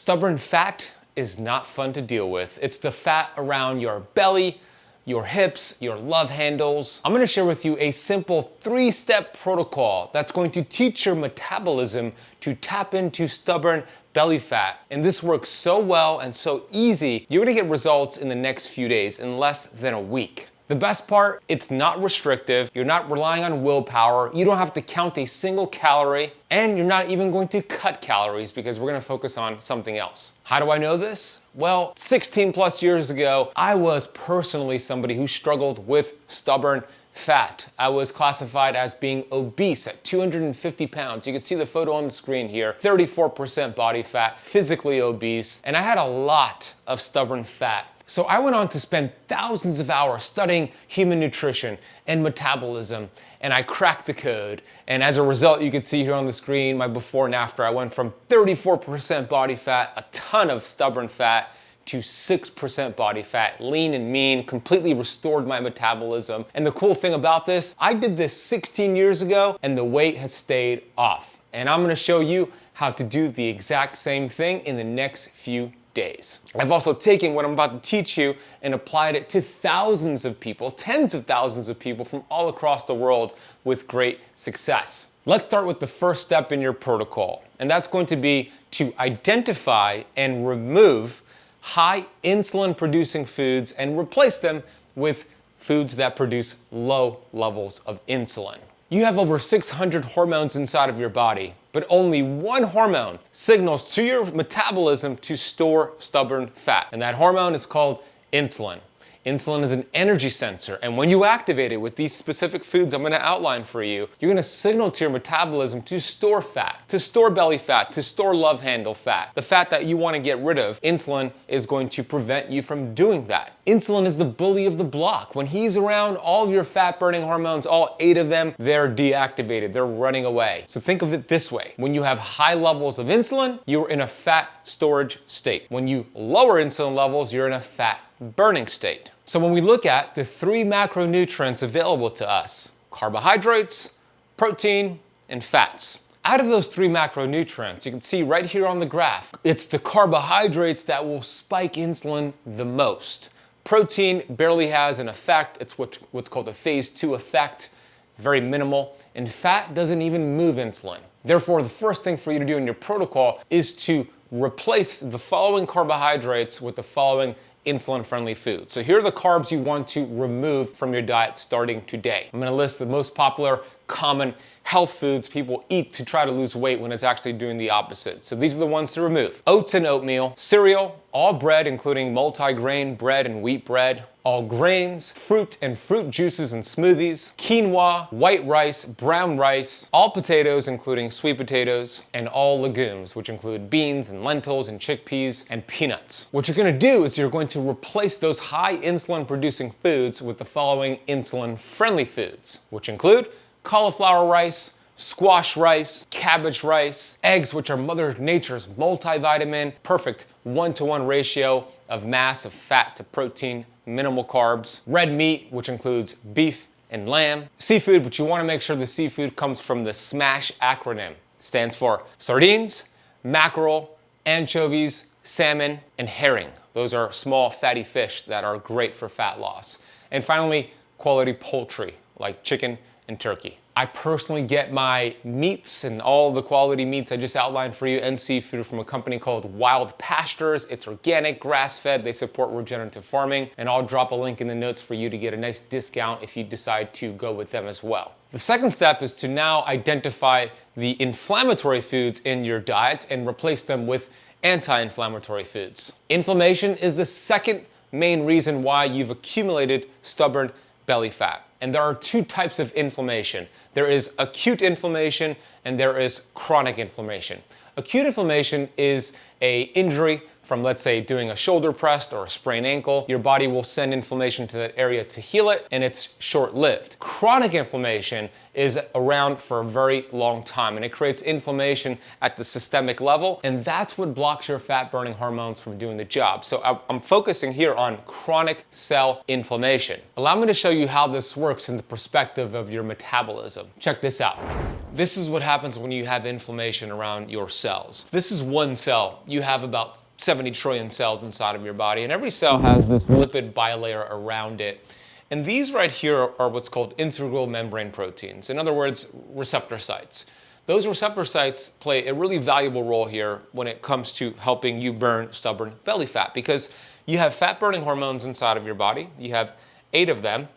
Stubborn fat is not fun to deal with. It's the fat around your belly, your hips, your love handles. I'm gonna share with you a simple 3-step protocol that's going to teach your metabolism to tap into stubborn belly fat. And this works so well and so easy, you're gonna get results in the next few days, in less than a week. The best part, it's not restrictive, you're not relying on willpower, you don't have to count a single calorie, and you're not even going to cut calories because we're gonna focus on something else. How do I know this? Well, 16 plus years ago, I was personally somebody who struggled with stubborn fat. I was classified as being obese at 250 pounds. You can see the photo on the screen here, 34% body fat, physically obese, and I had a lot of stubborn fat. So I went on to spend thousands of hours studying human nutrition and metabolism, and I cracked the code. And as a result, you can see here on the screen my before and after. I went from 34% body fat, a ton of stubborn fat, to 6% body fat, lean and mean, completely restored my metabolism. And the cool thing about this, I did this 16 years ago and the weight has stayed off. And I'm gonna show you how to do the exact same thing in the next few days. I've also taken what I'm about to teach you and applied it to thousands of people, tens of thousands of people from all across the world with great success. Let's start with the first step in your protocol, and that's going to be to identify and remove high insulin producing foods and replace them with foods that produce low levels of insulin. You have over 600 hormones inside of your body, but only one hormone signals to your metabolism to store stubborn fat, and that hormone is called insulin. Insulin is an energy sensor, and when you activate it with these specific foods I'm gonna outline for you, you're gonna signal to your metabolism to store fat, to store belly fat, to store love handle fat, the fat that you wanna get rid of. Insulin is going to prevent you from doing that. Insulin is the bully of the block. When he's around, all of your fat-burning hormones, all 8 of them, they're deactivated, they're running away. So think of it this way. When you have high levels of insulin, you're in a fat storage state. When you lower insulin levels, you're in a fat burning state. So when we look at the 3 macronutrients available to us, carbohydrates, protein, and fats. Out of those 3 macronutrients, you can see right here on the graph, it's the carbohydrates that will spike insulin the most. Protein barely has an effect. It's what's called a phase 2 effect, very minimal, and fat doesn't even move insulin. Therefore, the first thing for you to do in your protocol is to replace the following carbohydrates with the following insulin-friendly foods. So here are the carbs you want to remove from your diet starting today. I'm gonna list the most popular, common health foods people eat to try to lose weight when it's actually doing the opposite. So these are the ones to remove. Oats and oatmeal, cereal, all bread including multi-grain bread and wheat bread, all grains, fruit and fruit juices and smoothies, quinoa, white rice, brown rice, all potatoes including sweet potatoes, and all legumes, which include beans and lentils and chickpeas and peanuts. What you're gonna do is you're going to replace those high insulin producing foods with the following insulin friendly foods, which include cauliflower rice, squash rice, cabbage rice, eggs, which are Mother Nature's multivitamin, perfect 1-to-1 ratio of mass of fat to protein, minimal carbs, red meat, which includes beef and lamb, seafood, but you wanna make sure the seafood comes from the SMASH acronym. It stands for sardines, mackerel, anchovies, salmon, and herring. Those are small fatty fish that are great for fat loss. And finally, quality poultry, like chicken and turkey. I personally get my meats and all the quality meats I just outlined for you and seafood from a company called Wild Pastures. It's organic, grass-fed, they support regenerative farming, and I'll drop a link in the notes for you to get a nice discount if you decide to go with them as well. The second step is to now identify the inflammatory foods in your diet and replace them with anti-inflammatory foods. Inflammation is the second main reason why you've accumulated stubborn belly fat. And there are 2 types of inflammation. There is acute inflammation and there is chronic inflammation. Acute inflammation is an injury from, let's say, doing a shoulder press or a sprained ankle. Your body will send inflammation to that area to heal it, and it's short-lived. Chronic inflammation is around for a very long time, and it creates inflammation at the systemic level, and that's what blocks your fat-burning hormones from doing the job. So I'm focusing here on chronic cell inflammation. Allow me to show you how this works in the perspective of your metabolism. Check this out. This is what happens when you have inflammation around your cells. This is one cell. you have about 70 trillion cells inside of your body, and every cell has this lipid bilayer around it. And these right here are what's called integral membrane proteins. In other words, receptor sites. Those receptor sites play a really valuable role here when it comes to helping you burn stubborn belly fat, because you have fat-burning hormones inside of your body. You have 8 of them.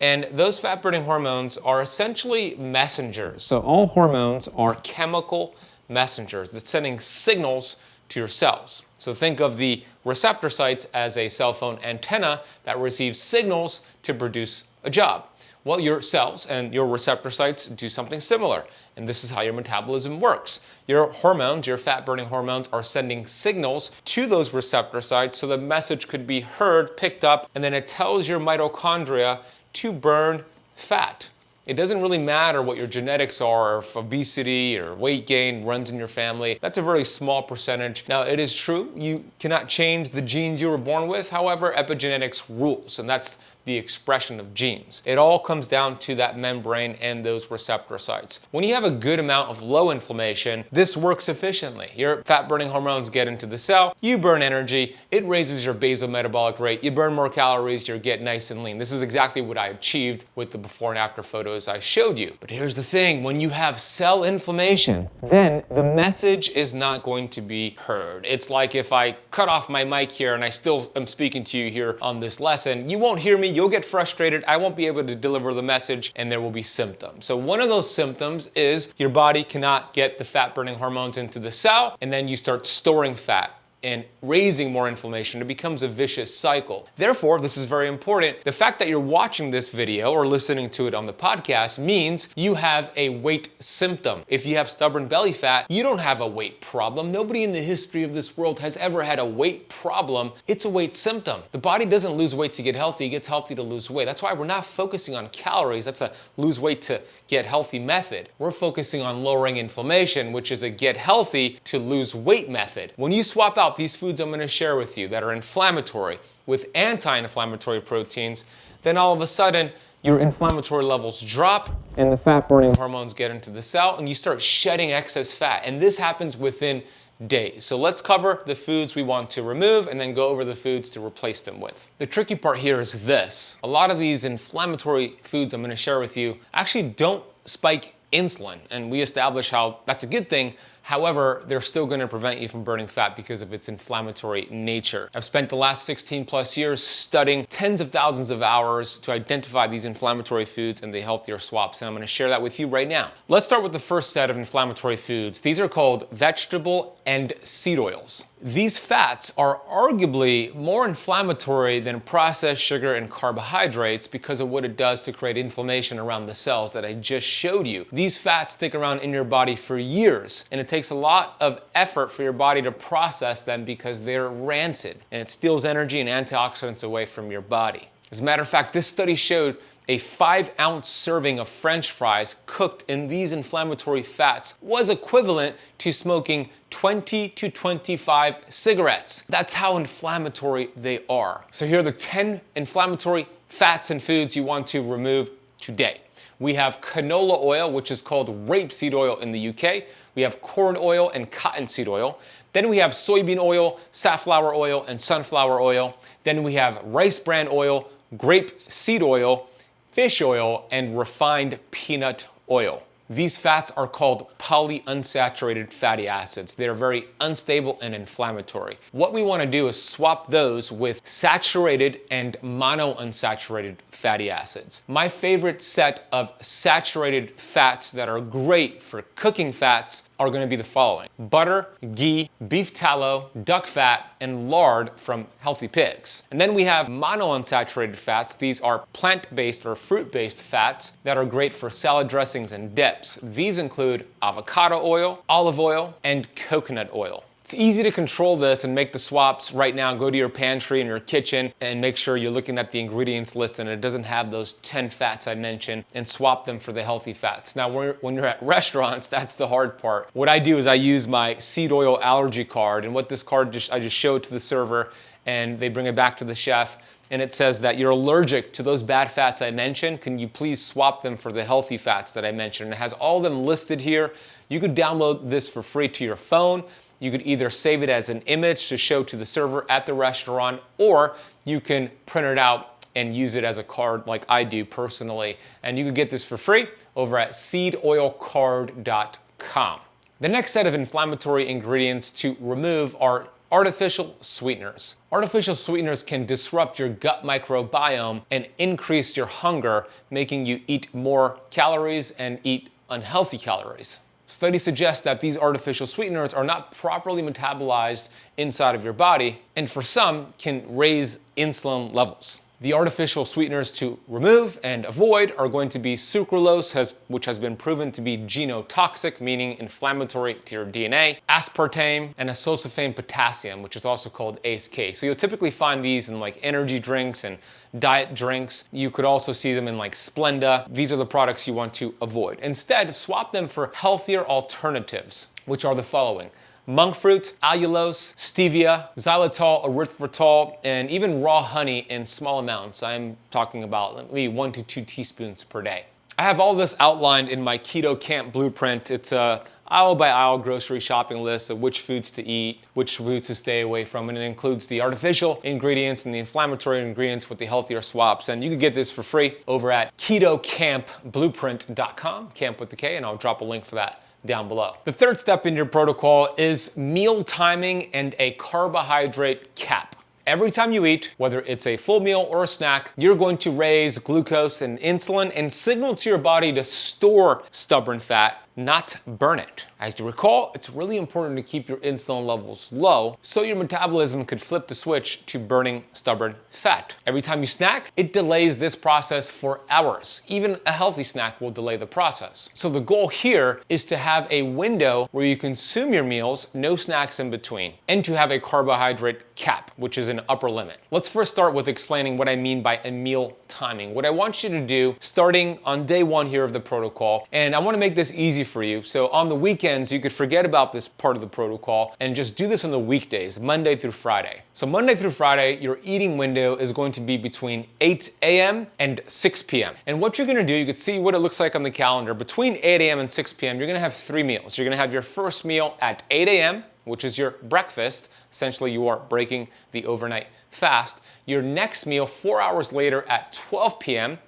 And those fat-burning hormones are essentially messengers. So all hormones are chemical messengers that's sending signals to your cells. So think of the receptor sites as a cell phone antenna that receives signals to produce a job. Well, your cells and your receptor sites do something similar, and this is how your metabolism works. Your hormones, your fat-burning hormones, are sending signals to those receptor sites so the message could be heard, picked up, and then it tells your mitochondria to burn fat. It doesn't really matter what your genetics are, or if obesity or weight gain runs in your family. That's a very small percentage. Now, it is true, you cannot change the genes you were born with. However, epigenetics rules, and that's the expression of genes. It all comes down to that membrane and those receptor sites. When you have a good amount of low inflammation, this works efficiently. Your fat-burning hormones get into the cell, you burn energy, it raises your basal metabolic rate, you burn more calories, you get nice and lean. This is exactly what I achieved with the before and after photos I showed you. But here's the thing, when you have cell inflammation, then the message is not going to be heard. It's like if I cut off my mic here and I still am speaking to you here on this lesson, you won't hear me, you'll get frustrated, I won't be able to deliver the message, and there will be symptoms. So one of those symptoms is your body cannot get the fat-burning hormones into the cell, and then you start storing fat and raising more inflammation. It becomes a vicious cycle. Therefore, this is very important. The fact that you're watching this video or listening to it on the podcast means you have a weight symptom. If you have stubborn belly fat, you don't have a weight problem. Nobody in the history of this world has ever had a weight problem. It's a weight symptom. The body doesn't lose weight to get healthy, it gets healthy to lose weight. That's why we're not focusing on calories. That's a lose weight to get healthy method. We're focusing on lowering inflammation, which is a get healthy to lose weight method. When you swap out these foods I'm going to share with you that are inflammatory with anti-inflammatory proteins, then all of a sudden your inflammatory levels drop and the fat-burning hormones get into the cell and you start shedding excess fat. And this happens within days. So let's cover the foods we want to remove and then go over the foods to replace them with. The tricky part here is this. A lot of these inflammatory foods I'm going to share with you actually don't spike insulin, and we establish how that's a good thing. However, they're still going to prevent you from burning fat because of its inflammatory nature. I've spent the last 16 plus years studying tens of thousands of hours to identify these inflammatory foods and the healthier swaps, and I'm going to share that with you right now. Let's start with the first set of inflammatory foods. These are called vegetable and seed oils. These fats are arguably more inflammatory than processed sugar and carbohydrates because of what it does to create inflammation around the cells that I just showed you. These fats stick around in your body for years, and it takes a lot of effort for your body to process them because they're rancid, and it steals energy and antioxidants away from your body. As a matter of fact, this study showed a 5-ounce serving of French fries cooked in these inflammatory fats was equivalent to smoking 20 to 25 cigarettes. That's how inflammatory they are. So here are the 10 inflammatory fats and foods you want to remove today. We have canola oil, which is called rapeseed oil in the UK. We have corn oil and cottonseed oil. Then we have soybean oil, safflower oil, and sunflower oil. Then we have rice bran oil, grape seed oil, fish oil, and refined peanut oil. These fats are called polyunsaturated fatty acids. They're very unstable and inflammatory. What we want to do is swap those with saturated and monounsaturated fatty acids. My favorite set of saturated fats that are great for cooking fats are going to be the following: butter, ghee, beef tallow, duck fat, and lard from healthy pigs. And then we have monounsaturated fats. These are plant-based or fruit-based fats that are great for salad dressings and dips. These include avocado oil, olive oil, and coconut oil. It's easy to control this and make the swaps right now. Go to your pantry in your kitchen and make sure you're looking at the ingredients list and it doesn't have those 10 fats I mentioned, and swap them for the healthy fats. Now, when you're at restaurants, that's the hard part. What I do is I use my seed oil allergy card, and what this card I just show to the server and they bring it back to the chef, and it says that you're allergic to those bad fats I mentioned. Can you please swap them for the healthy fats that I mentioned? And it has all of them listed here. You could download this for free to your phone, You could either save it as an image to show to the server at the restaurant, or you can print it out and use it as a card like I do personally. And you can get this for free over at 𝙎𝙬𝘽𝙎𝙬.com. The next set of inflammatory ingredients to remove are artificial sweeteners. Artificial sweeteners can disrupt your gut microbiome and increase your hunger, making you eat more calories and eat unhealthy calories. Studies suggest that these artificial sweeteners are not properly metabolized inside of your body, and for some can raise insulin levels. The artificial sweeteners to remove and avoid are going to be sucralose, which has been proven to be genotoxic, meaning inflammatory to your DNA, aspartame, and isosulfame potassium, which is also called ACE-K. So you'll typically find these in like energy drinks and diet drinks. You could also see them in like Splenda. These are the products you want to avoid. Instead, swap them for healthier alternatives, which are the following: monk fruit, allulose, stevia, xylitol, erythritol, and even raw honey in small amounts. I'm talking about maybe 1 to 2 teaspoons per day. I have all this outlined in my Keto Camp blueprint. It's a aisle by aisle grocery shopping list of which foods to eat, which foods to stay away from, and it includes the artificial ingredients and the inflammatory ingredients with the healthier swaps. And you can get this for free over at ketocampblueprint.com, camp with the K, and I'll drop a link for that down below. The third step in your protocol is meal timing and a carbohydrate cap. Every time you eat, whether it's a full meal or a snack, you're going to raise glucose and insulin and signal to your body to store stubborn fat, not burn it. As you recall, it's really important to keep your insulin levels low so your metabolism could flip the switch to burning stubborn fat. Every time you snack, it delays this process for hours. Even a healthy snack will delay the process. So the goal here is to have a window where you consume your meals, no snacks in between, and to have a carbohydrate cap, which is an upper limit. Let's first start with explaining what I mean by a meal timing. What I want you to do, starting on day 1 here of the protocol, and I want to make this easy for you. So on the weekends, you could forget about this part of the protocol and just do this on the weekdays, Monday through Friday. So Monday through Friday, your eating window is going to be between 8 a.m. and 6 p.m. And what you're going to do, you can see what it looks like on the calendar. Between 8 a.m. and 6 p.m., you're going to have 3 meals. You're going to have your first meal at 8 a.m., which is your breakfast. Essentially, you are breaking the overnight fast. Your next meal 4 hours later at 12 p.m.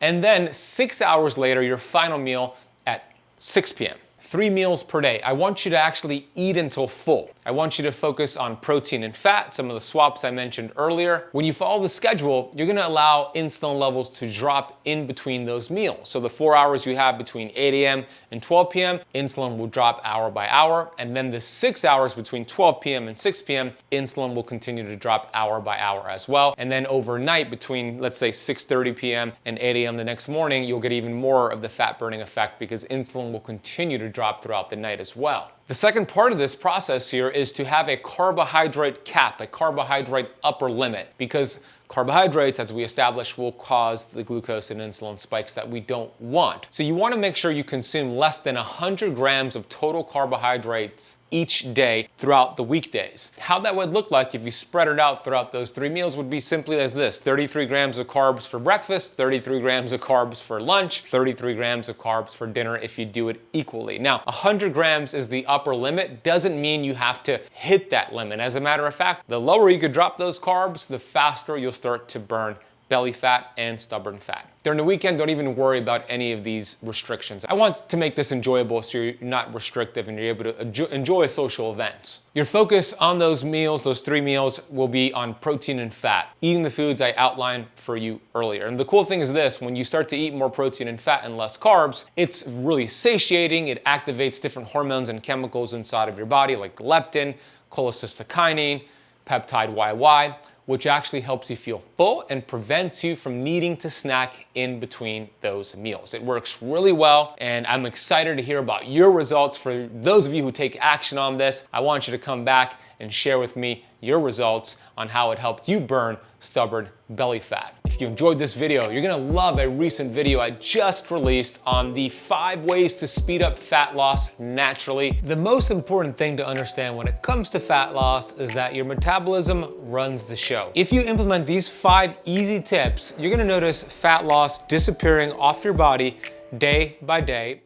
And then 6 hours later, your final meal at 6 p.m. 3 meals per day. I want you to actually eat until full. I want you to focus on protein and fat, some of the swaps I mentioned earlier. When you follow the schedule, you're gonna allow insulin levels to drop in between those meals. So the 4 hours you have between 8 a.m. and 12 p.m., insulin will drop hour by hour. And then the 6 hours between 12 p.m. and 6 p.m., insulin will continue to drop hour by hour as well. And then overnight between, let's say 6:30 p.m. and 8 a.m. the next morning, you'll get even more of the fat burning effect because insulin will continue to drop throughout the night as well. The second part of this process here is to have a carbohydrate cap, a carbohydrate upper limit, because carbohydrates, as we established, will cause the glucose and insulin spikes that we don't want. So you want to make sure you consume less than 100 grams of total carbohydrates each day throughout the weekdays. How that would look like if you spread it out throughout those 3 meals would be simply as this: 33 grams of carbs for breakfast, 33 grams of carbs for lunch, 33 grams of carbs for dinner if you do it equally. Now, 100 grams is the upper limit. Doesn't mean you have to hit that limit. As a matter of fact, the lower you could drop those carbs, the faster you'll start to burn belly fat and stubborn fat. During the weekend, don't even worry about any of these restrictions. I want to make this enjoyable so you're not restrictive and you're able to enjoy social events. Your focus on those meals, those 3 meals, will be on protein and fat, eating the foods I outlined for you earlier. And the cool thing is this: when you start to eat more protein and fat and less carbs, it's really satiating. It activates different hormones and chemicals inside of your body like leptin, cholecystokinin, peptide YY, which actually helps you feel full and prevents you from needing to snack in between those meals. It works really well, and I'm excited to hear about your results. For those of you who take action on this, I want you to come back and share with me your results on how it helped you burn stubborn belly fat. If you enjoyed this video, you're gonna love a recent video I just released on the 5 ways to speed up fat loss naturally. The most important thing to understand when it comes to fat loss is that your metabolism runs the show. If you implement these 5 easy tips, you're gonna notice fat loss disappearing off your body day by day.